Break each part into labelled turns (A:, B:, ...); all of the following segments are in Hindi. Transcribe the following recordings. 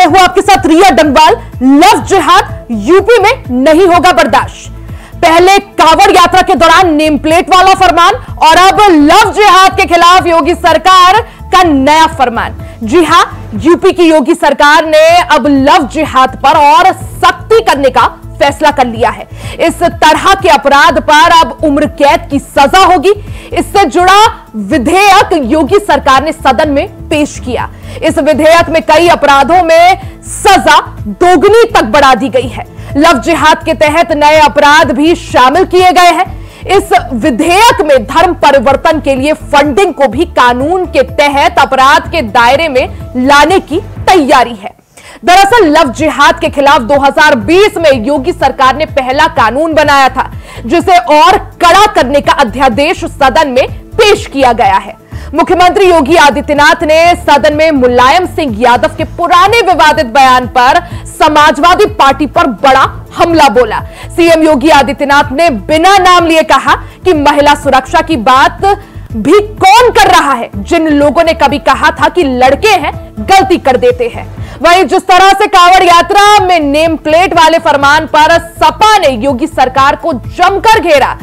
A: हूं आपके साथ रिया डंगवाल। लव जिहाद यूपी में नहीं होगा बर्दाश्त। पहले कांवड़ यात्रा के दौरान नेम प्लेट वाला फरमान और अब लव जिहाद के खिलाफ योगी सरकार का नया फरमान। जी हां, यूपी की योगी सरकार ने अब लव जिहाद पर और सख्ती करने का फैसला कर लिया है। इस तरह के अपराध पर अब उम्र कैद की सजा होगी। इससे जुड़ा विधेयक योगी सरकार ने सदन में पेश किया। इस विधेयक में कई अपराधों में सजा दोगुनी तक बढ़ा दी गई है। लव जिहाद के तहत नए अपराध भी शामिल किए गए हैं। इस विधेयक में धर्म परिवर्तन के लिए फंडिंग को भी कानून के तहत अपराध के दायरे में लाने की तैयारी है। दरअसल लव जिहाद के खिलाफ 2020 में योगी सरकार ने पहला कानून बनाया था, जिसे और कड़ा करने का अध्यादेश सदन में पेश किया गया है। मुख्यमंत्री योगी आदित्यनाथ ने सदन में मुलायम सिंह यादव के पुराने विवादित बयान पर समाजवादी पार्टी पर बड़ा हमला बोला। सीएम योगी आदित्यनाथ ने बिना नाम लिए कहा कि महिला सुरक्षा की बात भी कौन कर रहा है। जिन लोगों ने कभी कहा था कि लड़के हैं गलती कर देते हैं। वहीं जिस तरह से कांवड़ यात्रा में नेम प्लेट वाले फरमान पर सपा ने योगी सरकार को जमकर घेरा,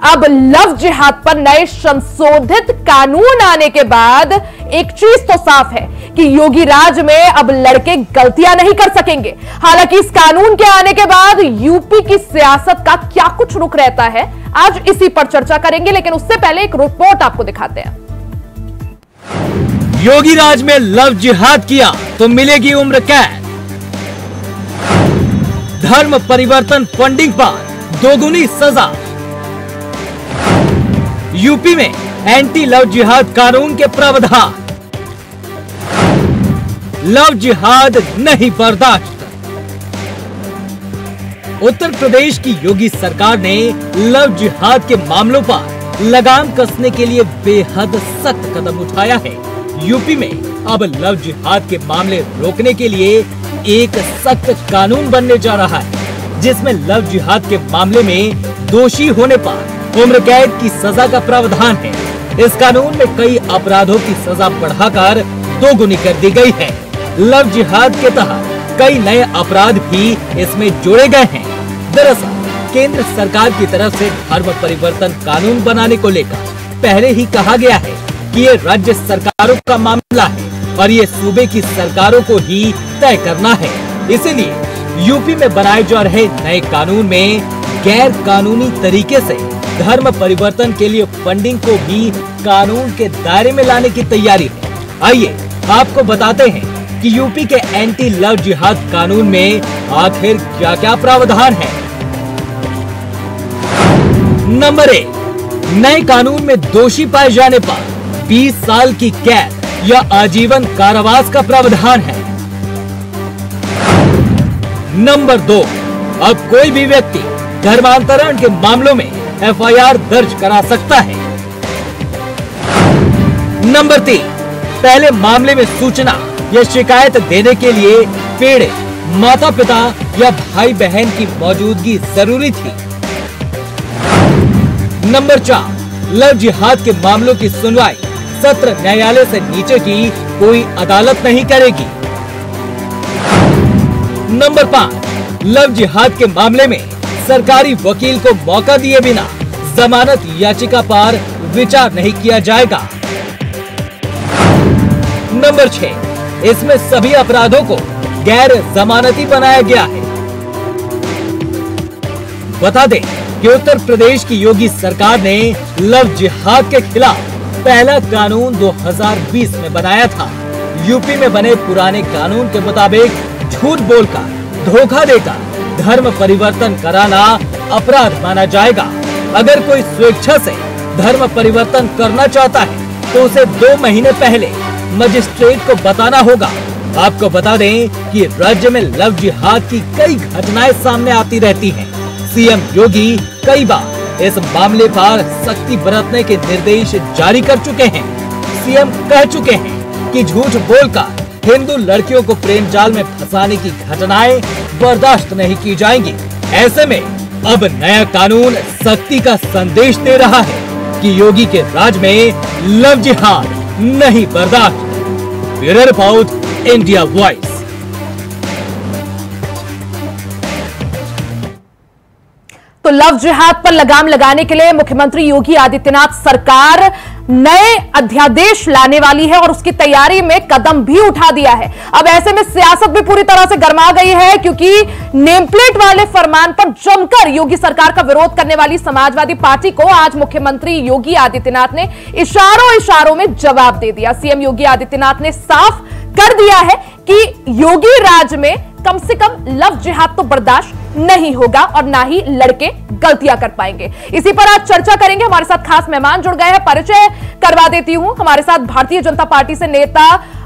A: अब लव जिहाद पर नए संशोधित कानून आने के बाद एक चीज तो साफ है कि योगी राज में अब लड़के गलतियां नहीं कर सकेंगे। हालांकि इस कानून के आने के बाद यूपी की सियासत का क्या कुछ रुख रहता है, आज इसी पर चर्चा करेंगे। लेकिन उससे पहले एक रिपोर्ट आपको दिखाते हैं।
B: योगी राज में लव जिहाद किया तो मिलेगी उम्र कैद। धर्म परिवर्तन फंडिंग पर दोगुनी सजा। यूपी में एंटी लव जिहाद कानून के प्रावधान। लव जिहाद नहीं बर्दाश्त। उत्तर प्रदेश की योगी सरकार ने लव जिहाद के मामलों पर लगाम कसने के लिए बेहद सख्त कदम उठाया है। यूपी में अब लव जिहाद के मामले रोकने के लिए एक सख्त कानून बनने जा रहा है, जिसमें लव जिहाद के मामले में दोषी होने पर उम्र कैद की सजा का प्रावधान है। इस कानून में कई अपराधों की सजा बढ़ाकर दोगुनी कर दी गई है। लव जिहाद के तहत कई नए अपराध भी इसमें जोड़े गए हैं। दरअसल केंद्र सरकार की तरफ से धर्म परिवर्तन कानून बनाने को लेकर पहले ही कहा गया है कि ये राज्य सरकारों का मामला है और ये सूबे की सरकारों को ही तय करना है। इसीलिए यूपी में बनाए जा रहे नए कानून में गैर कानूनी तरीके से धर्म परिवर्तन के लिए फंडिंग को भी कानून के दायरे में लाने की तैयारी है। आइए आपको बताते हैं कि यूपी के एंटी लव जिहाद कानून में आखिर क्या क्या प्रावधान है। नंबर 1, नए कानून में दोषी पाए जाने पर 20 साल की कैद या आजीवन कारावास का प्रावधान है। नंबर 2, अब कोई भी व्यक्ति धर्मांतरण के मामलों में एफआईआर दर्ज करा सकता है। नंबर 3, पहले मामले में सूचना या शिकायत देने के लिए पीड़ित माता पिता या भाई बहन की मौजूदगी जरूरी थी। नंबर 4, लव जिहाद के मामलों की सुनवाई सत्र न्यायालय से नीचे की कोई अदालत नहीं करेगी। नंबर 5, लव जिहाद के मामले में सरकारी वकील को मौका दिए बिना जमानत याचिका पर विचार नहीं किया जाएगा। नंबर 6, इसमें सभी अपराधों को गैर जमानती बनाया गया है। बता दें कि उत्तर प्रदेश की योगी सरकार ने लव जिहाद के खिलाफ पहला कानून 2020 में बनाया था। यूपी में बने पुराने कानून के मुताबिक झूठ बोलकर, धोखा देकर धर्म परिवर्तन कराना अपराध माना जाएगा। अगर कोई स्वेच्छा से धर्म परिवर्तन करना चाहता है तो उसे 2 महीने पहले मजिस्ट्रेट को बताना होगा। आपको बता दें कि राज्य में लव जिहाद की कई घटनाएं सामने आती रहती हैं। सीएम योगी कई बार इस मामले पर सख्ती बरतने के निर्देश जारी कर चुके हैं। सीएम कह चुके हैं कि झूठ बोलकर हिंदू लड़कियों को प्रेम जाल में फंसाने की घटनाएं बर्दाश्त नहीं की जाएंगी। ऐसे में अब नया कानून सख्ती का संदेश दे रहा है कि योगी के राज में लव जिहाद नहीं बर्दाश्त। Bureau report, India voice.
A: Love जिहाद पर लगाम लगाने के लिए मुख्यमंत्री योगी आदित्यनाथ सरकार नए अध्यादेश लाने वाली है और उसकी तैयारी में कदम भी उठा दिया है। अब ऐसे में सियासत भी पूरी तरह से गर्मा गई है, क्योंकि नेम प्लेट वाले फरमान पर जमकर योगी सरकार का विरोध करने वाली समाजवादी पार्टी को आज मुख्यमंत्री योगी आदित्यनाथ ने इशारों में जवाब दे दिया। सीएम योगी आदित्यनाथ ने साफ कर दिया है कि योगी राज में कम से कम लव जिहाद तो बर्दाश्त नहीं होगा और ना ही लड़के गलतियां कर पाएंगे। इसी पर आज चर्चा करेंगे। हमारे साथ खास मेहमान जुड़ गए हैं, परिचय करवा देती हूं। हमारे साथ भारतीय जनता पार्टी से नेता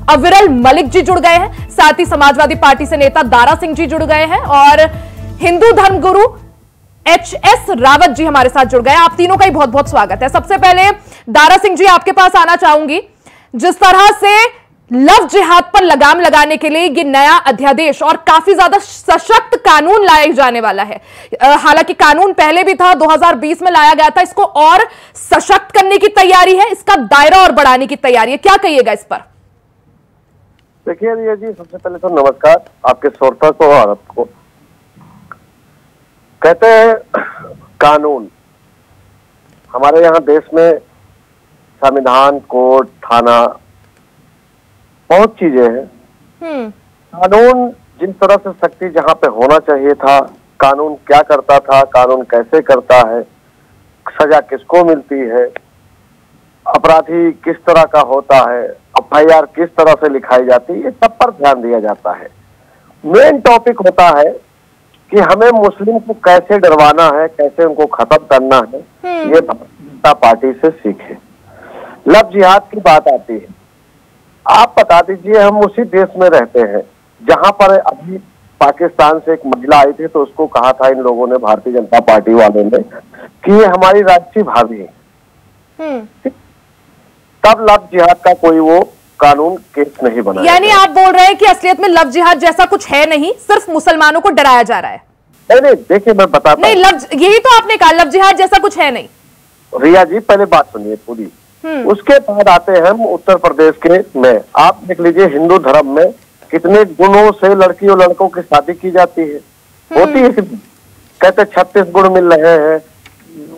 A: अविरल मलिक जी जुड़ गए हैं, साथ ही समाजवादी पार्टी से नेता दारा सिंह जी जुड़ गए हैं और हिंदू धर्मगुरु HS रावत जी हमारे साथ जुड़ गए हैं। आप तीनों का ही बहुत बहुत स्वागत है। सबसे पहले दारा सिंह जी आपके पास आना चाहूंगी। जिस तरह से लव जिहाद पर लगाम लगाने के लिए ये नया अध्यादेश और काफी ज्यादा सशक्त कानून लाया जाने वाला है, हालांकि कानून पहले भी था, 2020 में लाया गया था, इसको और सशक्त करने की तैयारी है, इसका दायरा और बढ़ाने की तैयारी है, क्या कहिएगा इस पर?
C: देखिए रिया जी, सबसे पहले तो नमस्कार आपके श्रोता को और आपको। कहते हैं कानून, हमारे यहाँ देश में संविधान, कोर्ट, थाना, बहुत चीजें हैं। कानून जिस तरह से सख्ती जहाँ पे होना चाहिए था, कानून क्या करता था, कानून कैसे करता है, सजा किसको मिलती है, अपराधी किस तरह का होता है, FIR किस तरह से लिखाई जाती है, ये सब पर ध्यान दिया जाता है। मेन टॉपिक होता है कि हमें मुस्लिम को कैसे डरवाना है, कैसे उनको खत्म करना है, ये जनता पार्टी से सीखे। लव जिहाद की बात आती है, आप बता दीजिए, हम उसी देश में रहते हैं जहां पर अभी पाकिस्तान से एक महिला आई थी, तो उसको कहा था इन लोगों ने, भारतीय जनता पार्टी वालों ने, कि ये हमारी राष्ट्रीय भाभी है। तब लव जिहाद का कोई वो कानून केस नहीं बना।
A: यानी आप बोल रहे हैं कि असलियत में लव जिहाद जैसा कुछ है नहीं, सिर्फ मुसलमानों को डराया जा रहा है?
C: नहीं, देखिए मैं बताता हूं।
A: यही तो आपने कहा, लव जिहाद जैसा कुछ है नहीं।
C: रिया जी पहले बात सुनिए पूरी, उसके बाद आते हैं हम उत्तर प्रदेश के में। आप देख लीजिए हिंदू धर्म में कितने गुणों से लड़की और लड़कों की शादी की जाती है, होती है। कहते 36 गुण मिल रहे हैं,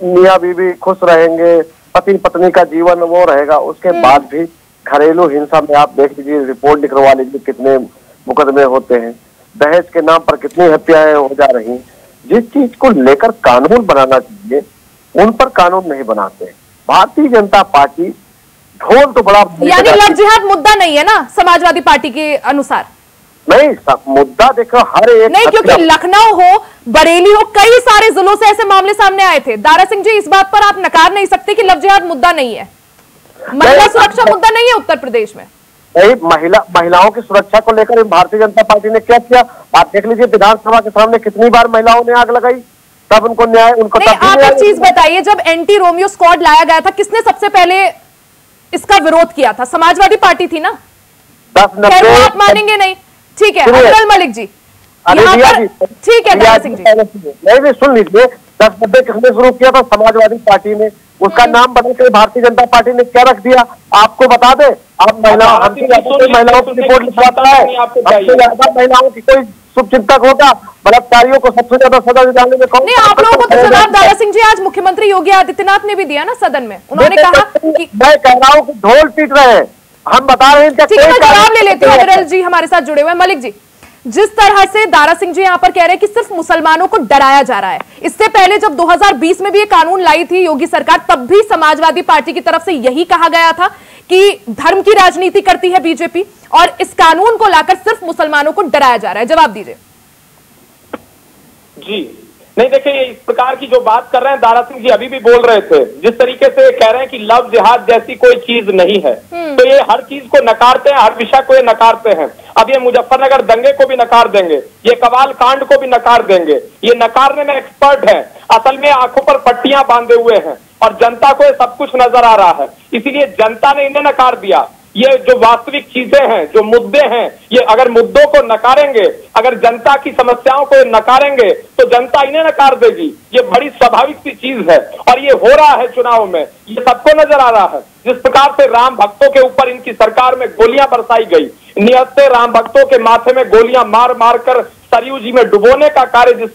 C: मियाँ बीवी खुश रहेंगे, पति पत्नी का जीवन वो रहेगा। उसके बाद भी घरेलू हिंसा में आप देख लीजिए, रिपोर्ट निकलवा लीजिए, कितने मुकदमे होते हैं, दहेज के नाम पर कितनी हत्याएं हो जा रही। जिस चीज को लेकर कानून बनाना चाहिए उन पर कानून नहीं बनाते। भारतीय जनता पार्टी ढोल तो बड़ा,
A: यानी लव जिहाद मुद्दा नहीं है ना समाजवादी पार्टी के अनुसार?
C: नहीं, मुद्दा देखो हर एक
A: नहीं, क्योंकि लखनऊ हो, बरेली हो, कई सारे जिलों से ऐसे मामले सामने आए थे। दारा सिंह जी, इस बात पर आप नकार नहीं सकते कि लव जिहाद मुद्दा नहीं है, महिला सुरक्षा मुद्दा नहीं है उत्तर प्रदेश में?
C: नहीं, महिलाओं की सुरक्षा को लेकर भारतीय जनता पार्टी ने क्या किया, आप देख लीजिए विधानसभा के सामने कितनी बार महिलाओं ने आग लगाई, तब उनको न्याय, उनको
A: नहीं। आप एक चीज बताइए, जब एंटी रोमियो स्क्वाड लाया गया था, किसने सबसे पहले इसका विरोध किया था? समाजवादी पार्टी थी ना?
C: 10-90
A: आप मानेंगे नहीं, ठीक है अविरल मलिक जी, ठीक है दारा सिंह जी,
C: नहीं सुन लीजिए, 10-90 किसने शुरू किया था? समाजवादी पार्टी ने। उसका नाम बदल कर भारतीय जनता पार्टी ने क्या रख दिया आपको बता दे? आप महिलाओं की रिपोर्ट लिखवाता है, हमसे ज्यादा महिलाओं की कोई शुभचिंतक होगा? बलात्कारियों को सबसे ज्यादा सजा दिलाने में कौन?
A: नहीं, आप लोगों को तो जवाब दारा सिंह जी आज मुख्यमंत्री योगी आदित्यनाथ ने भी दिया ना सदन में। उन्होंने कहा कि
C: मैं कह रहा हूँ कि ढोल पीट रहे हैं, हम बता रहे हैं।
A: ठीक है, मैं जवाब ले लेती हूँ। अविरल जी हमारे साथ जुड़े हुए हैं। मलिक जी, जिस तरह से दारा सिंह जी यहाँ पर कह रहे हैं कि सिर्फ मुसलमानों को डराया जा रहा है, इससे पहले जब 2020 में भी ये कानून लाई थी योगी सरकार, तब भी समाजवादी पार्टी की तरफ से यही कहा गया था कि धर्म की राजनीति करती है बीजेपी और इस कानून को लाकर सिर्फ मुसलमानों को डराया जा रहा है। जवाब दीजिए।
D: जी नहीं, देखिए इस प्रकार की जो बात कर रहे हैं दारा सिंह जी अभी भी बोल रहे थे, जिस तरीके से कह रहे हैं कि लव जिहाद जैसी कोई चीज नहीं है, तो ये हर चीज को नकारते हैं, हर विषय को ये नकारते हैं। अब ये मुजफ्फरनगर दंगे को भी नकार देंगे, ये कबाल कांड को भी नकार देंगे, ये नकारने में एक्सपर्ट है। असल में आंखों पर पट्टियां बांधे हुए हैं और जनता को ये सब कुछ नजर आ रहा है, इसीलिए जनता ने इन्हें नकार दिया। ये जो वास्तविक चीजें हैं, जो मुद्दे हैं, ये अगर मुद्दों को नकारेंगे, अगर जनता की समस्याओं को नकारेंगे तो जनता इन्हें नकार देगी। ये बड़ी स्वाभाविक सी चीज है और ये हो रहा है चुनाव में, ये सबको नजर आ रहा है। जिस प्रकार से राम भक्तों के ऊपर इनकी सरकार में गोलियां बरसाई गई, नियत से राम भक्तों के माथे में गोलियां मार मार कर सरयू जी में डुबोने का कार्य जिस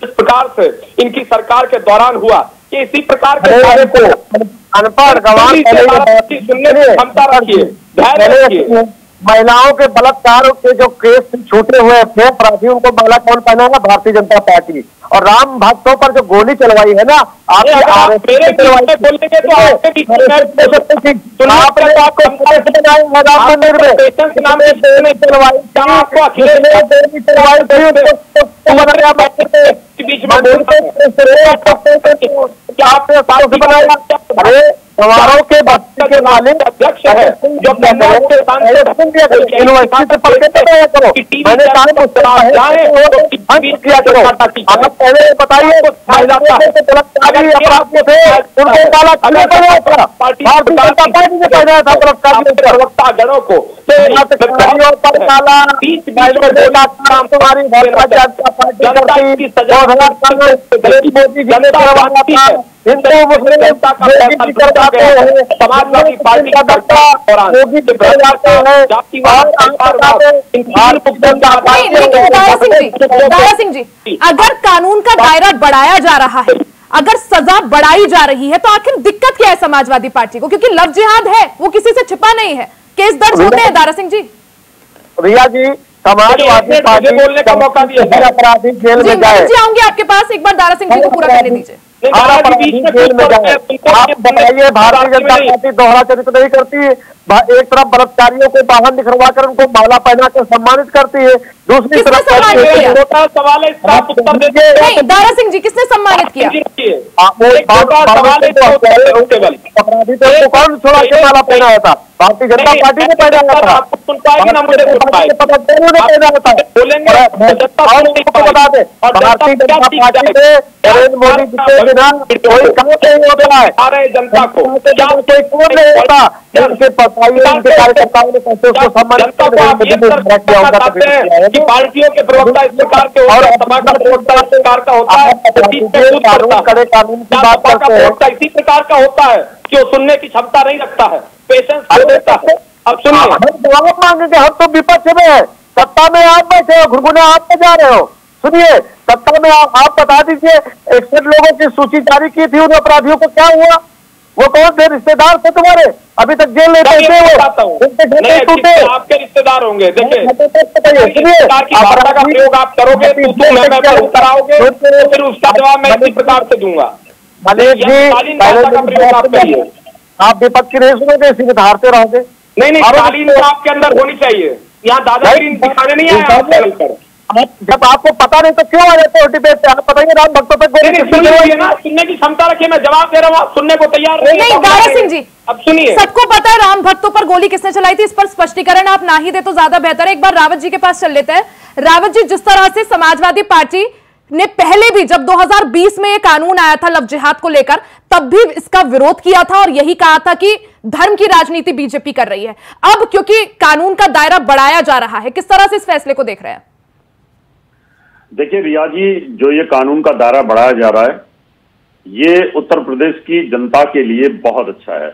D: जिस प्रकार से इनकी सरकार के दौरान हुआ कि इसी प्रकार के को
C: अनपढ़ गवाह
D: सुनने की क्षमता रखिए, धैर्य रखिए।
C: महिलाओं के बलात्कार के जो केस छूटे हुए थे अपराधी, उनको माला कौन पहनाएगा? भारतीय जनता पार्टी। और राम भक्तों पर जो गोली चलवाई है ना, आपने
D: तो आपको
C: अरे समारोह के बच्चे के मालिक
D: अध्यक्ष है जो
C: यूनिवर्सिटी से पढ़ के बताया करो, मैंने किया करो। आप पहले बताइए अपराधी थे, उनको काला किले बनाया था, भारतीय जनता पार्टी ने बनाया था
D: प्रवक्ता गणों को
C: पर काला तुम्हारी भारतीय जनता पार्टी हिंदू मुस्लिम समाजवादी पार्टी का
A: दारा सिंह जी, अगर कानून का दायरा बढ़ाया जा रहा है, अगर सजा बढ़ाई जा रही है, तो आखिर दिक्कत क्या है समाजवादी पार्टी को? क्योंकि लव जिहाद है, वो किसी से छिपा नहीं है, केस दर्ज होते हैं। दारा सिंह जी,
C: रिया जी, समाजवादी पार्टी
D: बोलने का मौका दिया,
C: अपराधी जेल में जाए।
A: आऊंगी आपके पास, एक बार दारा सिंह जी को पूरा करने दीजिए।
C: आप बताइए, भारतीय जनता पार्टी दोहरा चरित्र नहीं करती है। एक तरफ बलात्कारियों को बाहर निकलवा कर उनको माला पहना कर सम्मानित करती है, दूसरी तरफ
D: सवाल है इसका उत्तर दीजिए।
A: नहीं, दारा सिंह जी, किसने सम्मानित किया?
C: अपराधी तो कौन छोड़ा के माला पहनाया था? भारतीय जनता पार्टी ने पहनाया था, बता दे। भारतीय जनता पार्टी ने नरेंद्र मोदी जी के बिना कोई काम नहीं होता है,
D: जनता को
C: कोई कौन नहीं होता। इनके इनके कार्यकर्ताओं ने कैसे उसको सम्मानित
D: कि पार्टियों के प्रवक्ता इस प्रकार के और सभा का प्रवक्ता इस प्रकार का होता है,
C: कड़े कानून की बात करते हैं,
D: इसी प्रकार का होता है कि वो सुनने की क्षमता नहीं रखता है, पेशेंस खो देता है। अब सुनिए,
C: हम जवाब मांगेंगे, हम तो विपक्ष में है, सत्ता में आप बैठे हो, घुरघुने आप पे जा रहे हो। सुनिए, सत्ता में आप बता दीजिए, 61 लोगों की सूची जारी की थी, उन अपराधियों को क्या हुआ? वो कौन थे? रिश्तेदार थे तुम्हारे, अभी तक जेल नहीं पहुंचे
D: टूटे, आपके रिश्तेदार होंगे। देखिए, भाषा का प्रयोग आप करोगे तो कराओगे, फिर उसका जवाब मैं इसी प्रकार से दूंगा।
C: मनीष जी, आप विपक्ष की नहीं सुनोगे, इसी में धारते रहोगे।
D: नहीं, कालीन आपके अंदर होनी चाहिए, यहाँ दादागिरी दिखाने नहीं आया।
C: जब आपको पता नहीं तो क्यों आ जाते हो डिबेट पे? आप बताइए, राम भक्तों पे
D: सुनने की क्षमता रखिए, मैं जवाब दे रहा हूँ, आप सुनने को तैयार
A: नहीं। दारा सिंह जी,
D: अब सुनिए,
A: सबको पता है राम भक्तों पर गोली किसने चलाई थी, इस पर स्पष्टीकरण आप ना ही दे तो ज्यादा बेहतर है। एक बार रावत जी के पास चल लेते हैं। रावत जी, जिस तरह से समाजवादी पार्टी ने पहले भी, जब 2020 में ये कानून आया था लव जिहाद को लेकर, तब भी इसका विरोध किया था और यही कहा था कि धर्म की राजनीति बीजेपी कर रही है। अब क्योंकि कानून का दायरा बढ़ाया जा रहा है, किस तरह से इस फैसले को देख रहे हैं?
E: देखिए रिया जी, जो ये कानून का दायरा बढ़ाया जा रहा है, ये उत्तर प्रदेश की जनता के लिए बहुत अच्छा है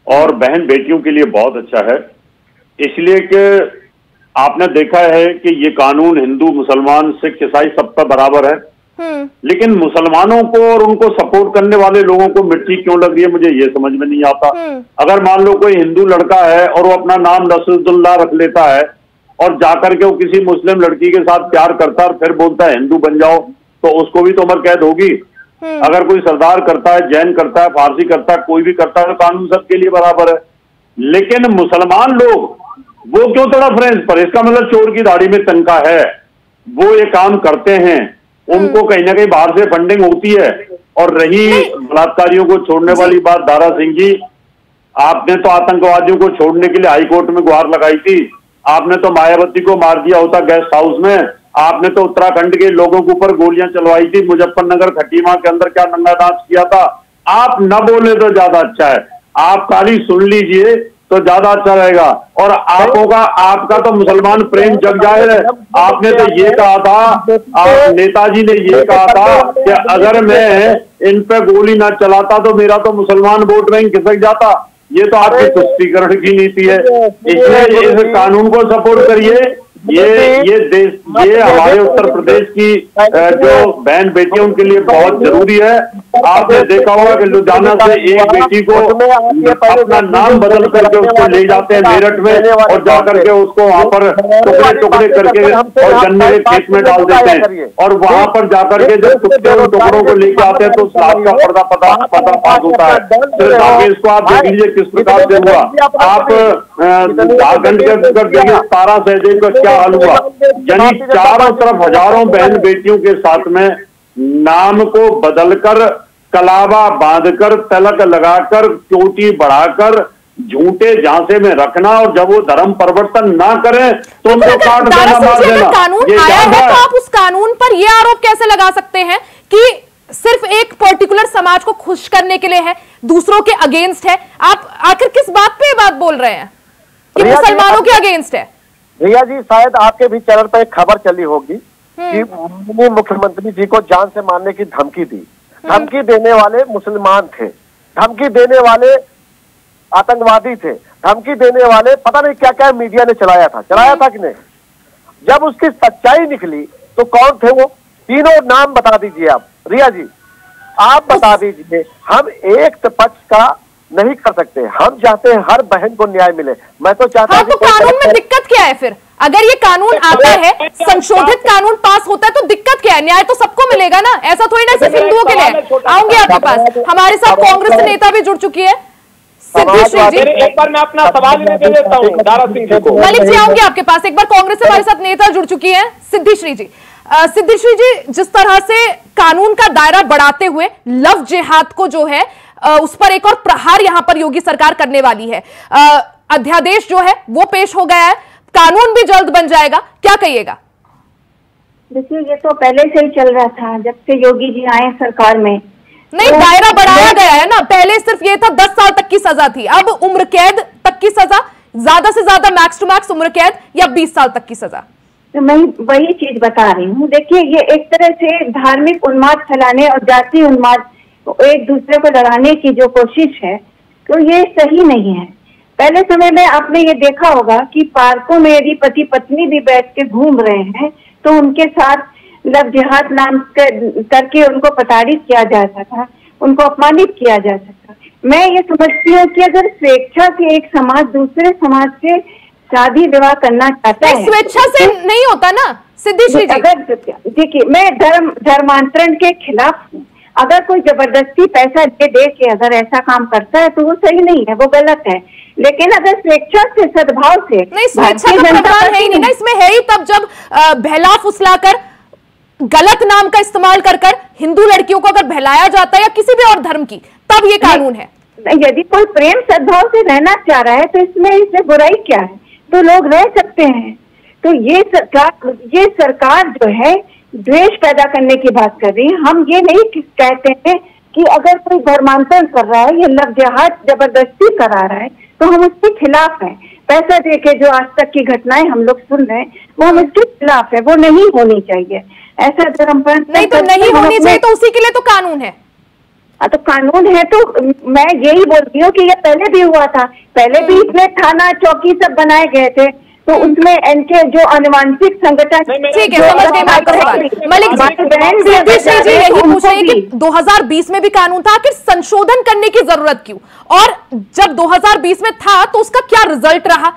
E: और बहन बेटियों के लिए बहुत अच्छा है। इसलिए कि आपने देखा है कि ये कानून हिंदू, मुसलमान, सिख, ईसाई सबका बराबर है, लेकिन मुसलमानों को और उनको सपोर्ट करने वाले लोगों को मिर्ची क्यों लग रही है, मुझे ये समझ में नहीं आता। अगर मान लो कोई हिंदू लड़का है और वो अपना नाम रसूलुल्लाह रख लेता है और जाकर के वो किसी मुस्लिम लड़की के साथ प्यार करता है और फिर बोलता है हिंदू बन जाओ, तो उसको भी तो उम्र कैद होगी। अगर कोई सरदार करता है, जैन करता है, फारसी करता है, कोई भी करता है, तो कानून सबके लिए बराबर है। लेकिन मुसलमान लोग वो क्यों तड़प रहे हैं इस पर? इसका मतलब चोर की दाढ़ी में तनखा है, वो ये काम करते हैं, उनको कहीं ना कहीं बाहर से फंडिंग होती है। और रही बलात्कारियों को छोड़ने वाली बात, दारा सिंह जी, आपने तो आतंकवादियों को छोड़ने के लिए हाईकोर्ट में गुहार लगाई थी, आपने तो मायावती को मार दिया होता गेस्ट हाउस में, आपने तो उत्तराखंड के लोगों के ऊपर गोलियां चलवाई थी, मुजफ्फरनगर खटीमा के अंदर क्या नंगा नाच किया था। आप न बोले तो ज्यादा अच्छा है, आप खाली सुन लीजिए तो ज्यादा अच्छा रहेगा। और आपका तो मुसलमान प्रेम जग जाहिर है। आपने तो ये कहा था, नेताजी ने ये कहा था कि अगर मैं इन पे गोली ना चलाता तो मेरा तो मुसलमान वोट बैंक खिसक जाता। ये तो आपकी तुष्टीकरण की नीति है, इसलिए इस कानून को सपोर्ट करिए। ये ये हमारे उत्तर प्रदेश की जो बहन बेटियों के लिए बहुत जरूरी है। आपने देखा होगा कि लुधियाना से एक बेटी को अपना नाम बदल करके उसको ले जाते हैं मेरठ में और जाकर के उसको वहाँ पर टुकड़े टुकड़े करके और गन्ने के खेत में डाल देते हैं और वहाँ पर जाकर के जब कुत्ते उन टुकड़ों को लेके आते हैं तो उस लाश का पर्दाफाश होता है। इसको आप देख लीजिए किस प्रकार से हुआ। आप झारखंड के अंदर देखिए तारा सहदेव का क्या हाल हुआ, यानी चारों तरफ हजारों बहन बेटियों के साथ में नाम को बदलकर कलावा बांधकर तलक लगाकर चोटी बढ़ाकर झूठे झांसे में रखना और जब वो धर्म परिवर्तन ना करें तो उनको काट देना, मार देना।
A: कानून आया है तो आप उस कानून पर यह आरोप कैसे लगा सकते हैं कि सिर्फ एक पर्टिकुलर समाज को खुश करने के लिए है, दूसरों के अगेंस्ट है? आप आखिर किस बात पे बात बोल रहे हैं कि मुसलमानों के अगेंस्ट है?
C: भैया जी, शायद आपके भी चैनल पर एक खबर चली होगी कि मुख्यमंत्री जी को जान से मारने की धमकी दी। धमकी देने वाले मुसलमान थे, धमकी देने वाले आतंकवादी थे, धमकी देने वाले पता नहीं क्या क्या मीडिया ने चलाया था कि नहीं? जब उसकी सच्चाई निकली तो कौन थे वो? तीनों नाम बता दीजिए आप। रिया जी आप बता दीजिए। हम एक पक्ष का नहीं कर सकते, हम चाहते हैं हर बहन को न्याय मिले। मैं तो चाहता हूं।
A: तो कानून में दिक्कत क्या है फिर? अगर ये कानून आता है, संशोधित कानून पास होता है तो दिक्कत क्या है? न्याय तो सबको मिलेगा ना, ऐसा थोड़ी ना सिर्फ हिंदुओं के लिए। आऊंगी आपके पास। हमारे साथ कांग्रेस नेता भी जुड़ चुकी है, सिद्धि श्री जी।
D: एक बार मैं अपना सवाल दे देता हूं दारा सिंह जी को।
A: मलिक जी आऊंगी आपके पास। एक बार कांग्रेस से हमारे साथ नेता जुड़ चुकी है, सिद्धि श्री जी। सिद्धि श्री जी, जिस तरह से कानून का दायरा बढ़ाते हुए लव जिहाद को जो है उस पर एक और प्रहार यहां पर योगी सरकार करने वाली है। अध्यादेश जो है वो पेश हो गया है, कानून भी जल्द बन जाएगा, क्या कहिएगा?
F: देखिए, ये तो पहले से ही चल रहा था जब से योगी जी आए सरकार में।
A: नहीं, दायरा बढ़ाया गया है ना। पहले सिर्फ ये था 10 साल तक की सजा थी, अब उम्र कैद तक की सजा, ज्यादा से ज्यादा मैक्स टू मैक्स उम्र कैद या 20 साल तक की सजा।
F: तो मैं वही चीज बता रही हूँ। देखिए, ये एक तरह से धार्मिक उन्माद फैलाने और जाति उन्माद एक दूसरे को लड़ाने की जो कोशिश है, तो ये सही नहीं है। पहले समय में आपने ये देखा होगा कि पार्कों में यदि पति पत्नी भी बैठ के घूम रहे हैं तो उनके साथ लव जिहाद नाम करके उनको प्रताड़ित किया जाता था, उनको अपमानित किया जाता था। मैं ये समझती हूँ कि अगर स्वेच्छा से एक समाज दूसरे समाज से शादी विवाह करना चाहता है,
A: स्वेच्छा से नहीं होता ना सिद्धि श्री जी।
F: अगर देखिए, मैं धर्मांतरण के खिलाफ हूँ। अगर कोई जबरदस्ती पैसा दे के अगर ऐसा काम करता है तो वो सही नहीं है, वो गलत है। लेकिन अगर स्वेच्छा से सद्भाव से,
A: नहीं, स्वेच्छा का प्रमाण है ही नहीं ना, इसमें है ही तब जब बहला फुसलाकर गलत नाम का इस्तेमाल कर हिंदू लड़कियों को अगर बहलाया जाता है या किसी भी और धर्म की, तब ये कानून है।
F: यदि कोई प्रेम सद्भाव से रहना चाह रहा है तो इसमें बुराई क्या है? तो लोग रह सकते हैं। तो ये सरकार जो है द्वेष पैदा करने की बात कर रही है। हम ये नहीं कहते हैं कि अगर कोई धर्मांतरण कर रहा है, ये लव जिहाद जबरदस्ती करा रहा है तो हम उसके खिलाफ हैं। पैसा देके जो आज तक की घटनाएं हम लोग सुन रहे हैं वो हम उसके खिलाफ है, वो नहीं होनी चाहिए। ऐसा धर्म पर
A: नहीं तो नहीं होनी चाहिए, तो उसी के लिए तो कानून है।
F: तो कानून है तो मैं यही बोलती हूँ कि ये पहले भी हुआ था। पहले भी इसमें थाना चौकी सब बनाए गए थे, तो उसमें इनके जो अनुवांशिक संगठन,
A: ठीक है, समझ गए आपका सवाल। मलिक जी यही पूछ रहे हैं कि 2020 में भी कानून था, आखिर संशोधन करने की जरूरत क्यों? और जब 2020 में था तो उसका क्या रिजल्ट रहा?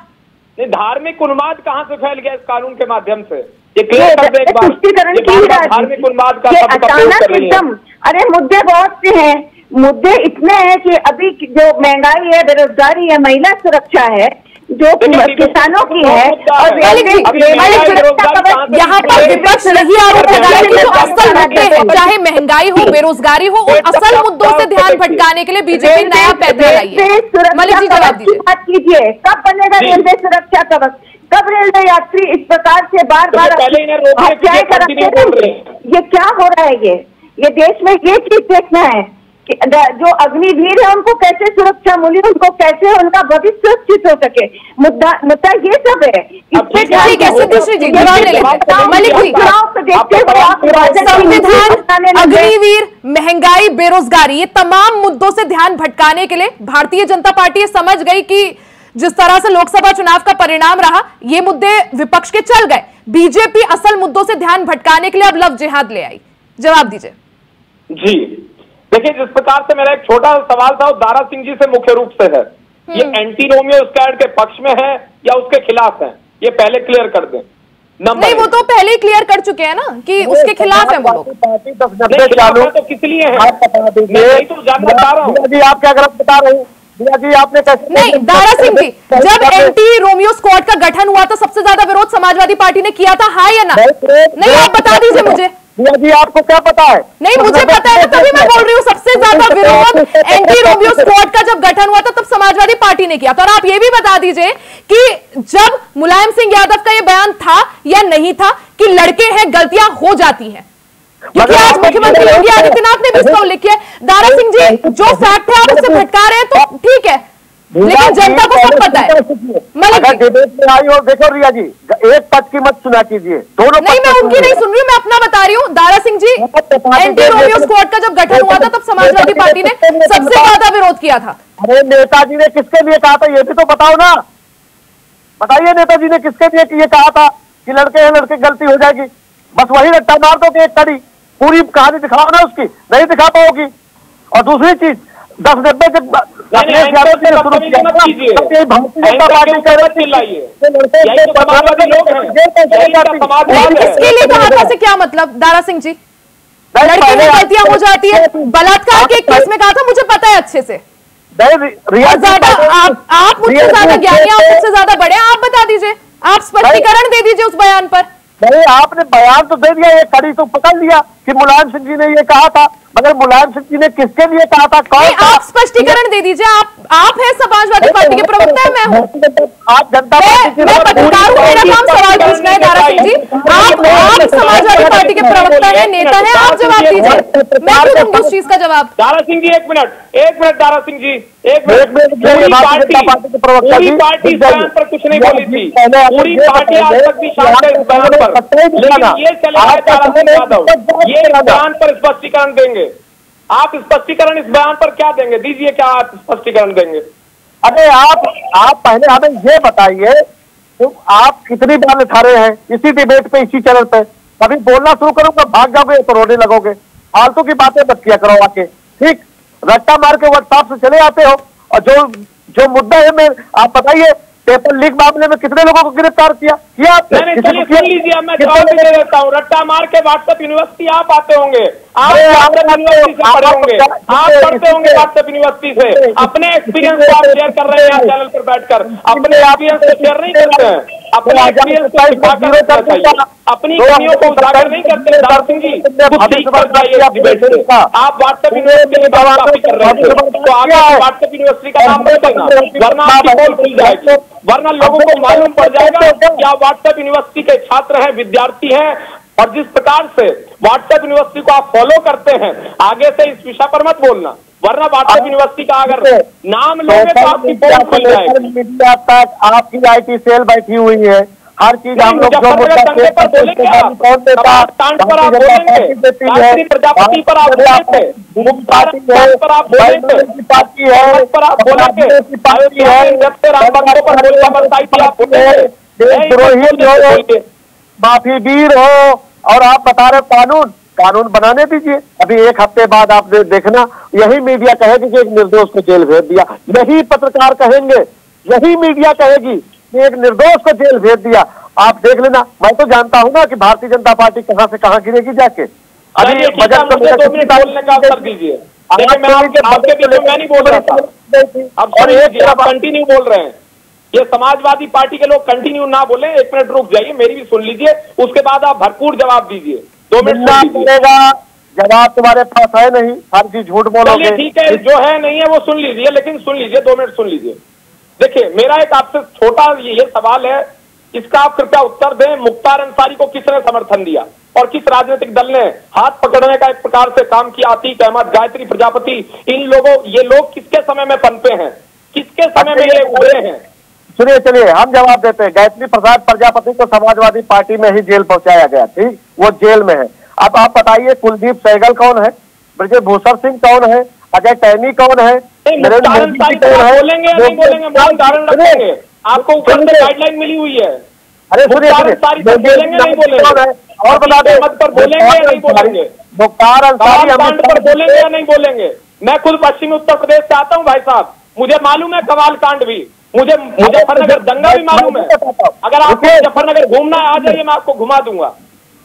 D: नहीं, धार्मिक उन्माद कहां से फैल गया इस कानून के माध्यम से?
F: पुष्टिकरण की
D: धार्मिक उन्माद का
F: अचानक एकदम, अरे मुद्दे बहुत से हैं। मुद्दे इतने हैं कि अभी जो महंगाई है, बेरोजगारी है, महिला सुरक्षा है जो किसानों की है, और
A: यहाँ पर विपक्ष यही आरोप लगा रहा है कि जो असल मुद्दे हैं, चाहे महंगाई हो, बेरोजगारी हो, उन असल मुद्दों से ध्यान भटकाने के लिए बीजेपी नया पैदा लाई है। मलिक जी जवाब दीजिए।
F: बात कीजिए, कब बनेगा रेलवे सुरक्षा कवच? कब रेलवे यात्री इस प्रकार से बार बार हत्याएं करते हैं? ये क्या हो रहा है? ये देश में ये चीज देखना है कि जो अग्निवीर है उनको कैसे सुरक्षा मिली, उनको कैसे उनका भविष्य सुरक्षित हो सके। मुद्दा ये सब है।
A: संविधान, अग्निवीर, महंगाई, बेरोजगारी, ये तमाम मुद्दों से ध्यान भटकाने के लिए भारतीय जनता पार्टी ये समझ गई कि जिस तरह से लोकसभा चुनाव का परिणाम रहा, ये मुद्दे विपक्ष के चल गए, बीजेपी असल मुद्दों से ध्यान भटकाने के लिए अब लव जिहाद ले आई। जवाब दीजिए।
D: जी देखिए, जिस प्रकार से मेरा एक छोटा सवाल था वो दारा सिंह जी से मुख्य रूप से है, ये एंटी रोमियो स्क्वाड के पक्ष में है या उसके खिलाफ है, ये पहले क्लियर कर दें।
A: नहीं, वो तो पहले ही क्लियर कर चुके हैं ना कि उसके खिलाफ है वो लोग।
D: तो किस लिए है मैं तो जानना चाह रहा हूँ।
C: जी आप क्या गलत बता रहे हैं जी, आपने
A: नहीं, दारा सिंह जी, जब एंटी रोमियो स्क्वाड का गठन हुआ तो सबसे ज्यादा विरोध समाजवादी पार्टी ने किया था, हाँ या ना? नहीं, आप बता दीजिए मुझे।
C: जी आपको क्या पता है?
A: नहीं, मुझे पता है, तभी मैं बोल रही हूँ सबसे ज्यादा विरोध एंटी रोमियो स्क्वाड का जब गठन हुआ था तब समाजवादी पार्टी ने किया था। और आप ये भी बता दीजिए कि जब मुलायम सिंह यादव का ये बयान था या नहीं था कि लड़के हैं, गलतियां हो जाती हैं, क्योंकि आज मुख्यमंत्री योगी आदित्यनाथ ने भी इसका उल्लेख किया। दारा सिंह जी, जो फैक्ट है आप उससे भटका रहे हैं तो ठीक है, लेकिन जनता को सब पता है।
C: अगर डिबेट में आई हो, देखो रिया जी, एक पक्ष की मत सुना कीजिए, दोनों।
A: नहीं, मैं उनकी नहीं सुन रही हूँ, मैं अपना बता रही हूँ। Dara Singh ji, anti Romeo squad का जब गठन हुआ था तब समाजवादी पार्टी ने सबसे ज्यादा विरोध किया था।
C: अरे नेताजी ने किसके लिए कहा था ये भी तो बताओ ना, बताइए नेताजी ने किसके लिए ये कहा था कि लड़के हैं, लड़के गलती हो जाएगी, बस वही रट्टा मार दो कि एक कड़ी, पूरी कहानी दिखाओ ना उसकी, नहीं दिखा पाओगी। और दूसरी चीज 10-90 जब
D: भारतीय जनता पार्टी
A: किसके लिए कहा था से क्या मतलब? दारा सिंह जी, लड़के में गलतियां हो जाती है, बलात्कार के केस में कहा था, मुझे पता है अच्छे से। ज्यादा आप मुझसे ज्यादा ज्ञानी, आप मुझसे ज्यादा बड़े, आप बता दीजिए, आप स्पष्टीकरण दे दीजिए उस बयान पर।
C: नहीं, आपने बयान तो दे दिया, ये कड़ी तो पकड़ लिया कि मुलायम सिंह जी ने ये कहा था, मगर मुलायम सिंह जी ने किसके लिए कहा था, कौन?
A: आप स्पष्टीकरण दे दीजिए। आप है समाजवादी पार्टी के प्रवक्ता, मैं हूँ,
C: आप जनता पार्टी
A: मैं पत्रकार हूँ, मेरा काम सवाल पूछना है। दारा सिंह जी, आप समाजवादी पार्टी के प्रवक्ता है, नेता है, आप जवाब दीजिए, मैं क्यों दूंगी उस चीज का जवाब?
D: दारा सिंह जी एक मिनट दारा सिंह जी एक मिनट। पूरी पार्टी इस बयान पर कुछ नहीं बोली थी, पूरी पार्टी आज तक भी शांत है इस बयान पर, लेकिन ये चले आए दारा सिंह यादव, ये इस बयान पर स्पष्टीकरण देंगे। आप स्पष्टीकरण इस बयान पर क्या देंगे? दीजिए, क्या आप स्पष्टीकरण देंगे?
C: अरे आप पहले हमें ये बताइए, तो आप कितनी बार लिखा रहे हैं इसी डिबेट पे, इसी चैनल पे, कभी बोलना शुरू करूंगा भाग जाओगे तो रोने लगोगे, फालतू की बातें मत किया करो आके, ठीक? रट्टा मार के व्हाट्सएप से चले आते हो। और जो मुद्दा है, मैं आप बताइए, पेपर लीक मामले में कितने लोगों को गिरफ्तार किया?
D: नहीं, चलिए सुन लीजिए, मैं जवाब दे देता हूँ। रट्टा मार के व्हाट्सएप यूनिवर्सिटी आप आते होंगे, आप व्हाट्सएप यूनिवर्सिटी से पढ़े होंगे, आप पढ़ते होंगे व्हाट्सएप यूनिवर्सिटी से, अपने एक्सपीरियंस को आप शेयर कर रहे हैं चैनल पर बैठकर, अपने एक्सपीरियंस को शेयर नहीं करते हैं, अपने एक्सपीरियंस को दिखाकर रखना चाहिए, अपनी कमियों को उजागर नहीं करते। दारा सिंह जी, कुछ सीख कर जाइए डिबेट से। आप व्हाट्सएप यूनिवर्सिटी की बात कर रहे थे, तो आप व्हाट्सएप यूनिवर्सिटी का नाम मत देना, वरना आपकी पोल खुल जाएगी, वरना लोगों को मालूम पड़ जाएगा कि आप व्हाट्सएप यूनिवर्सिटी के छात्र हैं, विद्यार्थी हैं, और जिस प्रकार से व्हाट्सएप यूनिवर्सिटी को आप फॉलो करते हैं, आगे से इस विषय पर मत बोलना, वरना व्हाट्सएप यूनिवर्सिसिटी का अगर नाम लोगे तो आपकी पोल खुल जाएगी।
C: मीडिया तक आपकी IT सेल बैठी हुई है, हर चीज हम लोग जो
D: दंगे पर बोले क्या, तांड पर आप बोलेंगे, गायत्री प्रजापति पर आप बोले थे, मुख्तार पर आप बोले थे,
C: पार्टी है
D: पर आप बोले थे, पार्टी है, जब से राम भक्तों पर गोलियां बरसाई थी आप बोले थे,
C: देशद्रोही हो, माफी वीर हो, और आप बता रहे कानून बनाने दीजिए। अभी एक हफ्ते बाद आप देखना, यही मीडिया कहेगी कि एक निर्दोष को जेल भेज दिया, यही पत्रकार कहेंगे, यही मीडिया कहेगी कि एक निर्दोष को जेल भेज दिया। आप देख लेना, मैं तो जानता हूं ना कि भारतीय जनता पार्टी कहां से कहां गिरेगी जाके।
D: अभी बजट को बोलने का अवसर दीजिए, मैं आपके बीच में मैं नहीं बोल रहा था, अब आप कंटिन्यू बोल रहे हैं, ये समाजवादी पार्टी के लोग कंटिन्यू ना बोले, एक मिनट रुक जाइए, मेरी भी सुन लीजिए, उसके बाद आप भरपूर जवाब दीजिए। 2 मिनट
C: मिलेगा, जवाब तुम्हारे पास है नहीं, हर चीज झूठ बोलोगे।
D: ठीक है, जो है नहीं है वो सुन लीजिए, लेकिन सुन लीजिए, 2 मिनट सुन लीजिए। देखिए, मेरा एक आपसे छोटा ये सवाल है, इसका आप कृपया उत्तर दें। मुख्तार अंसारी को किसने समर्थन दिया और किस राजनीतिक दल ने हाथ पकड़ने का एक प्रकार से काम किया? अतीक अहमद, गायत्री प्रजापति, इन लोगों, ये लोग किसके समय में पनपे हैं, किसके समय में ये उभरे हैं?
C: सुनिए, चलिए हम जवाब देते हैं। गायत्री प्रसाद प्रजापति को समाजवादी पार्टी में ही जेल पहुंचाया गया, ठीक, वो जेल में है। अब आप बताइए, कुलदीप सहगल कौन है, ब्रजेश भूषण सिंह कौन है, अजय टहनी कौन है, नरेंद्र मोदी कौन है,
D: बोलेंगे या नहीं बोलेंगे, मैं उदाहरण रखेंगे, आपको ऊपर से गाइडलाइन मिली हुई है।
C: अरे सुनिए
D: बोलेंगे नहीं बोलेंगे,
C: और बता दें
D: पर बोलेंगे या नहीं बोलेंगे,
C: मुख्तार अंसारी
D: पर बोलेंगे या नहीं बोलेंगे। मैं खुद पश्चिमी उत्तर प्रदेश से आता हूँ भाई साहब, मुझे मालूम है कवाल कांड भी, मुझे मुजफ्फरनगर दंगा भी मालूम है। अगर आपको मुजफ्फरनगर घूमना है आ जाइए, मैं आपको घुमा दूंगा।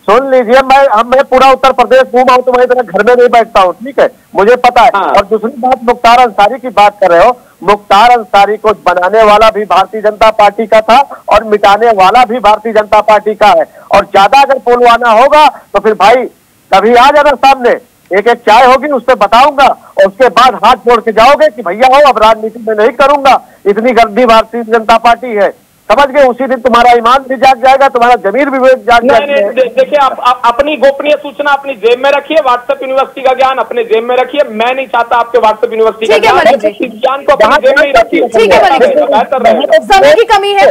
C: सुन लीजिए, मैं पूरा उत्तर प्रदेश घूमा हूं तो मैं इतना घर में नहीं बैठता हूँ, ठीक है, मुझे पता है। और दूसरी बात, मुख्तार अंसारी की बात कर रहे हो, मुख्तार अंसारी को बनाने वाला भी भारतीय जनता पार्टी का था और मिटाने वाला भी भारतीय जनता पार्टी का है। और ज्यादा अगर बोलवाना होगा तो फिर भाई कभी आ जाना सामने, एक चाय होगी उस पर बताऊंगा, और उसके बाद हाथ जोड़ के जाओगे कि भैया हो अब राजनीति में नहीं करूंगा, इतनी गंदी भारतीय जनता पार्टी है। समझ गए, उसी दिन तुम्हारा ईमान भी जाग जाएगा, तुम्हारा जमीर भी जाग जाएगा।
D: देखिए, आप अपनी गोपनीय सूचना अपनी जेब में रखिए, व्हाट्सएप यूनिवर्सिटी का ज्ञान अपने जेब में रखिए। मैं नहीं चाहता आपके व्हाट्सएप यूनिवर्सिटी का ज्ञान को अपनी जेब में ही रखिए।
A: ठीक है, समय की कमी है,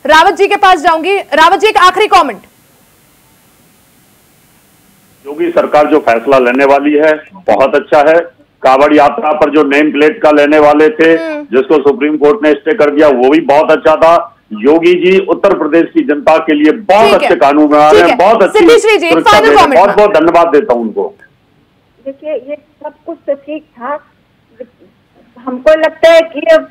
A: रावत जी के पास जाऊंगी। रावत जी, एक आखिरी कॉमेंट।
E: योगी सरकार जो फैसला लेने वाली है बहुत अच्छा है। कांवड़ यात्रा पर जो नेम प्लेट का लेने वाले थे, जिसको सुप्रीम कोर्ट ने स्टे कर दिया, वो भी बहुत अच्छा था। योगी जी उत्तर प्रदेश की जनता के लिए बहुत अच्छे कानून बना रहे हैं, बहुत अच्छी, बहुत बहुत धन्यवाद देता हूं उनको।
F: देखिए, ये सब कुछ तो ठीक था, हमको लगता है कि अब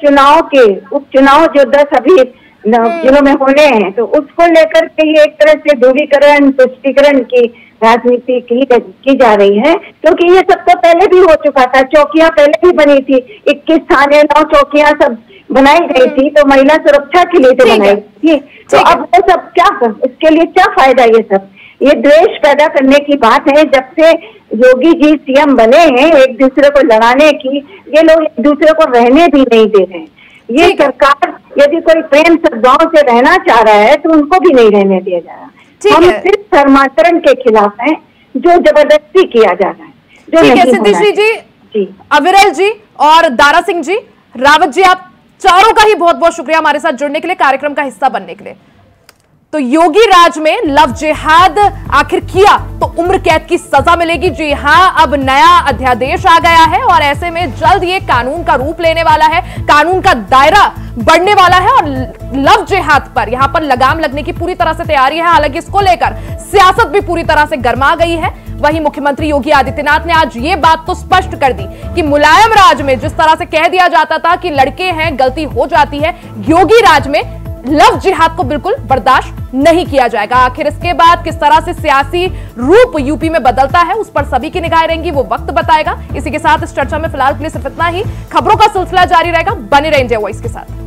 F: उपचुनाव जो 10 अभी जिलों में होने हैं, तो उसको लेकर के ये एक तरह से ध्रुवीकरण तुष्टीकरण की राजनीति की जा रही है, क्योंकि ये सब तो पहले भी हो चुका था। चौकियां पहले भी बनी थी, 21 थाने 9 चौकियां सब बनाई गई थी, तो महिला सुरक्षा के लिए तो बनाई थी। तो अब वो सब क्या, इसके लिए क्या फायदा? ये द्वेष पैदा करने की बात है। जब से योगी जी सीएम बने हैं, एक दूसरे को लड़ाने की, ये लोग एक दूसरे को रहने भी नहीं दे रहे हैं। ये सरकार यदि कोई प्रेम सद्भाव से रहना चाह रहा है तो उनको भी नहीं रहने दिया जा रहा। हम सिर्फ धर्मांतरण के खिलाफ हैं, जो जबरदस्ती किया जा रहा है।
A: ठीक है, सिद्धेश्वरी जी, अविरल जी और दारा सिंह जी, रावत जी, आप चारों का ही बहुत बहुत शुक्रिया हमारे साथ जुड़ने के लिए, कार्यक्रम का हिस्सा बनने के लिए। तो योगी राज में लव जिहाद आखिर किया तो उम्र कैद की सजा मिलेगी। जी हां, अब नया अध्यादेश आ गया है और ऐसे में जल्द ये कानून का रूप लेने वाला है, कानून का दायरा बढ़ने वाला है और लव जिहाद पर यहां पर लगाम लगने की पूरी तरह से तैयारी है। हालांकि इसको लेकर सियासत भी पूरी तरह से गर्मा गई है। वहीं मुख्यमंत्री योगी आदित्यनाथ ने आज ये बात तो स्पष्ट कर दी कि मुलायम राज में जिस तरह से कह दिया जाता था कि लड़के हैं, गलती हो जाती है, योगी राज में लव जिहाद को बिल्कुल बर्दाश्त नहीं किया जाएगा। आखिर इसके बाद किस तरह से सियासी रूप यूपी में बदलता है, उस पर सभी की निगाहें रहेंगी, वो वक्त बताएगा। इसी के साथ इस चर्चा में फिलहाल के लिए सिर्फ इतना ही। खबरों का सिलसिला जारी रहेगा, बने रहें इंडिया वॉइस के साथ।